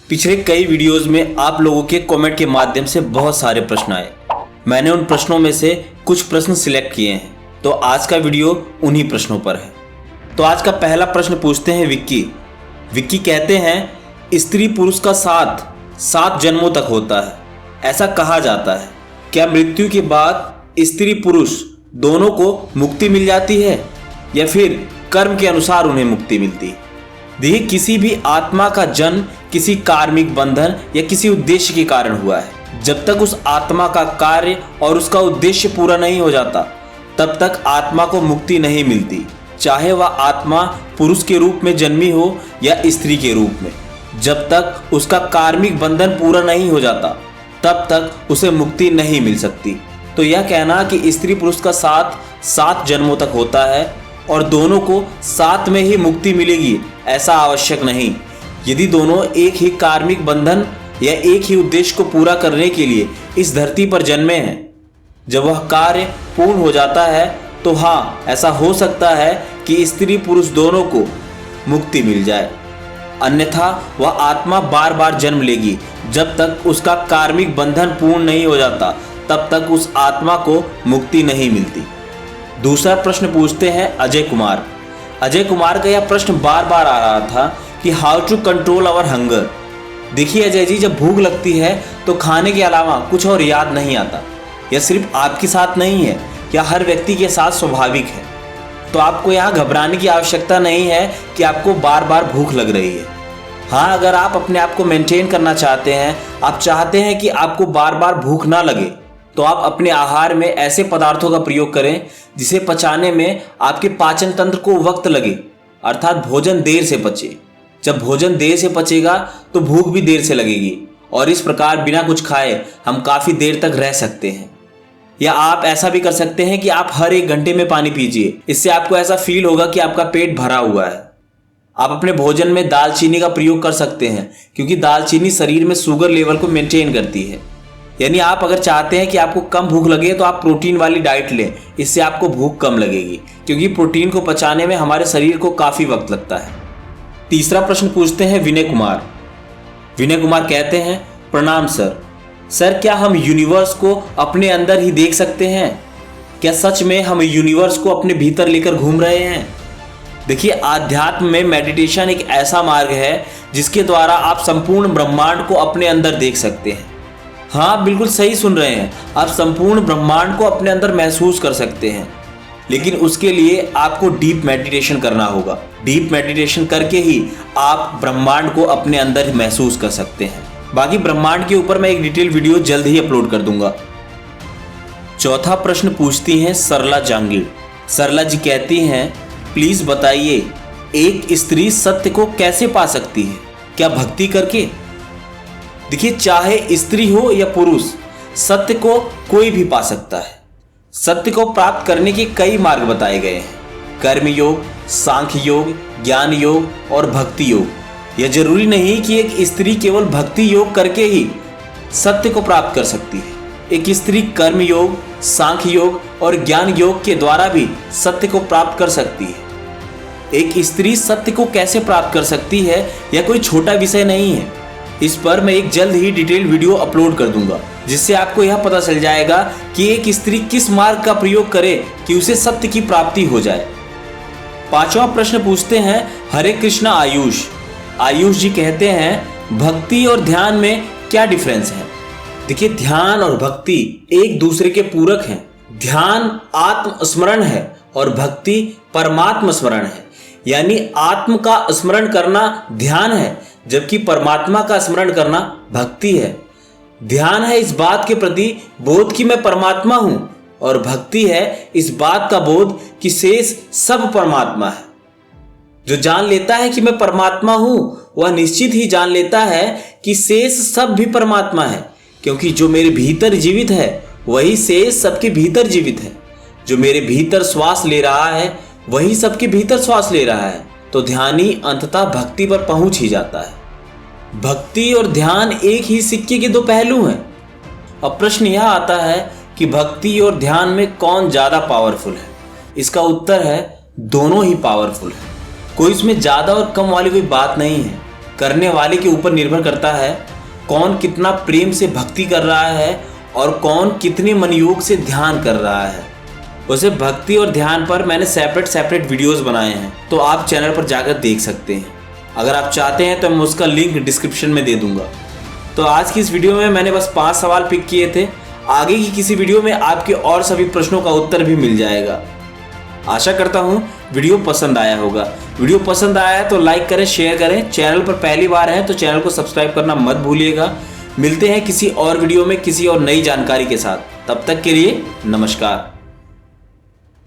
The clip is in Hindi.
पिछले कई वीडियोस में आप लोगों के कमेंट के माध्यम से बहुत सारे प्रश्न आए। मैंने उन प्रश्नों में से कुछ प्रश्न सिलेक्ट किए हैं, तो आज का वीडियो उन्हीं प्रश्नों पर है। तो आज का पहला प्रश्न पूछते हैं विक्की। विक्की कहते हैं स्त्री पुरुष का साथ 7 जन्मों तक होता है, ऐसा कहा जाता है। क्या मृत्यु के बाद स्त्री पुरुष दोनों को मुक्ति मिल जाती है या फिर कर्म के अनुसार उन्हें मुक्ति मिलती है? देखिए, किसी भी आत्मा का जन्म किसी कार्मिक बंधन या किसी उद्देश्य के कारण हुआ है। जब तक उस आत्मा का कार्य और उसका उद्देश्य पूरा नहीं हो जाता, तब तक आत्मा को मुक्ति नहीं मिलती, चाहे वह आत्मा पुरुष के रूप में जन्मी हो या स्त्री के रूप में। जब तक उसका कार्मिक बंधन पूरा नहीं हो जाता, तब तक उसे मुक्ति नहीं मिल सकती। तो यह कहना कि स्त्री पुरुष का साथ 7 जन्मों तक होता है और दोनों को साथ में ही मुक्ति मिलेगी, ऐसा आवश्यक नहीं। यदि दोनों एक ही कार्मिक बंधन या एक ही उद्देश्य को पूरा करने के लिए इस धरती पर जन्मे हैं, जब वह कार्य पूर्ण हो जाता है तो हाँ, ऐसा हो सकता है कि स्त्री पुरुष दोनों को मुक्ति मिल जाए। अन्यथा वह आत्मा बार बार जन्म लेगी। जब तक उसका कार्मिक बंधन पूर्ण नहीं हो जाता, तब तक उस आत्मा को मुक्ति नहीं मिलती। दूसरा प्रश्न पूछते हैं अजय कुमार। अजय कुमार का यह प्रश्न बार बार आ रहा था कि how to control our hunger. देखिए अजय जी, जब भूख लगती है तो खाने के अलावा कुछ और याद नहीं आता। यह सिर्फ आपके साथ नहीं है, यह हर व्यक्ति के साथ स्वाभाविक है। तो आपको यहाँ घबराने की आवश्यकता नहीं है कि आपको बार बार भूख लग रही है। हाँ, अगर आप अपने आप को मेंटेन करना चाहते हैं, आप चाहते हैं कि आपको बार बार भूख ना लगे, तो आप अपने आहार में ऐसे पदार्थों का प्रयोग करें जिसे पचाने में आपके पाचन तंत्र को वक्त लगे, अर्थात भोजन देर से पचे। जब भोजन देर से पचेगा तो भूख भी देर से लगेगी और इस प्रकार बिना कुछ खाए हम काफ़ी देर तक रह सकते हैं। या आप ऐसा भी कर सकते हैं कि आप हर 1 घंटे में पानी पीजिए। इससे आपको ऐसा फील होगा कि आपका पेट भरा हुआ है। आप अपने भोजन में दालचीनी का प्रयोग कर सकते हैं, क्योंकि दालचीनी शरीर में शुगर लेवल को मेंटेन करती है। यानी आप अगर चाहते हैं कि आपको कम भूख लगे तो आप प्रोटीन वाली डाइट लें, इससे आपको भूख कम लगेगी, क्योंकि प्रोटीन को पचाने में हमारे शरीर को काफ़ी वक्त लगता है। तीसरा प्रश्न पूछते हैं विनय कुमार। विनय कुमार कहते हैं प्रणाम सर, क्या हम यूनिवर्स को अपने अंदर ही देख सकते हैं? क्या सच में हम यूनिवर्स को अपने भीतर लेकर घूम रहे हैं? देखिए, आध्यात्म में मेडिटेशन एक ऐसा मार्ग है जिसके द्वारा आप संपूर्ण ब्रह्मांड को अपने अंदर देख सकते हैं। हाँ, बिल्कुल सही सुन रहे हैं, आप संपूर्ण ब्रह्मांड को अपने अंदर महसूस कर सकते हैं। लेकिन उसके लिए आपको डीप मेडिटेशन करना होगा। डीप मेडिटेशन करके ही आप ब्रह्मांड को अपने अंदर महसूस कर सकते हैं। बाकी ब्रह्मांड के ऊपर मैं एक डिटेल वीडियो जल्द ही अपलोड कर दूंगा। चौथा प्रश्न पूछती हैं सरला जांगीर। सरला जी कहती हैं प्लीज बताइए, एक स्त्री सत्य को कैसे पा सकती है? क्या भक्ति करके? देखिए, चाहे स्त्री हो या पुरुष, सत्य को कोई भी पा सकता है। सत्य को प्राप्त करने के कई मार्ग बताए गए हैं: कर्म योग, सांख्य योग, ज्ञान योग और भक्ति योग। यह जरूरी नहीं कि एक स्त्री केवल भक्ति योग करके ही सत्य को प्राप्त कर सकती है। एक स्त्री कर्म योग, सांख्य योग और ज्ञान योग के द्वारा भी सत्य को प्राप्त कर सकती है। एक स्त्री सत्य को कैसे प्राप्त कर सकती है, यह कोई छोटा विषय नहीं है। इस पर मैं एक जल्द ही डिटेल वीडियो अपलोड कर दूंगा, जिससे आपको यह पता चल जाएगा कि एक स्त्री किस मार्ग का प्रयोग करे कि उसे सत्य की प्राप्ति हो जाए। पांचवा प्रश्न पूछते हैं हरे कृष्णा आयुष। आयुष जी कहते हैं भक्ति और ध्यान में क्या डिफरेंस है? देखिए, ध्यान और भक्ति एक दूसरे के पूरक हैं। ध्यान आत्म स्मरण है और भक्ति परमात्मा स्मरण है। यानी आत्म का स्मरण करना ध्यान है, जबकि परमात्मा का स्मरण करना भक्ति है। ध्यान है इस बात के प्रति बोध कि मैं परमात्मा हूं, और भक्ति है इस बात का बोध कि शेष सब परमात्मा है। जो जान लेता है कि मैं परमात्मा हूं, वह निश्चित ही जान लेता है कि शेष सब भी परमात्मा है, क्योंकि जो मेरे भीतर जीवित है वही शेष सबके भीतर जीवित है। जो मेरे भीतर श्वास ले रहा है वही सबके भीतर श्वास ले रहा है। तो ध्यानी अंततः भक्ति पर पहुंच ही जाता है। भक्ति और ध्यान एक ही सिक्के के 2 पहलू हैं। अब प्रश्न यह आता है कि भक्ति और ध्यान में कौन ज्यादा पावरफुल है? इसका उत्तर है दोनों ही पावरफुल है। कोई इसमें ज्यादा और कम वाली कोई बात नहीं है। करने वाले के ऊपर निर्भर करता है कौन कितना प्रेम से भक्ति कर रहा है और कौन कितने मनयोग से ध्यान कर रहा है। वैसे भक्ति और ध्यान पर मैंने सेपरेट वीडियोस बनाए हैं, तो आप चैनल पर जाकर देख सकते हैं। अगर आप चाहते हैं तो मैं उसका लिंक डिस्क्रिप्शन में दे दूंगा। तो आज की इस वीडियो में मैंने बस 5 सवाल पिक किए थे। आगे की किसी वीडियो में आपके और सभी प्रश्नों का उत्तर भी मिल जाएगा। आशा करता हूँ वीडियो पसंद आया होगा। वीडियो पसंद आया है तो लाइक करें, शेयर करें। चैनल पर पहली बार है तो चैनल को सब्सक्राइब करना मत भूलिएगा। मिलते हैं किसी और वीडियो में किसी और नई जानकारी के साथ। तब तक के लिए नमस्कार।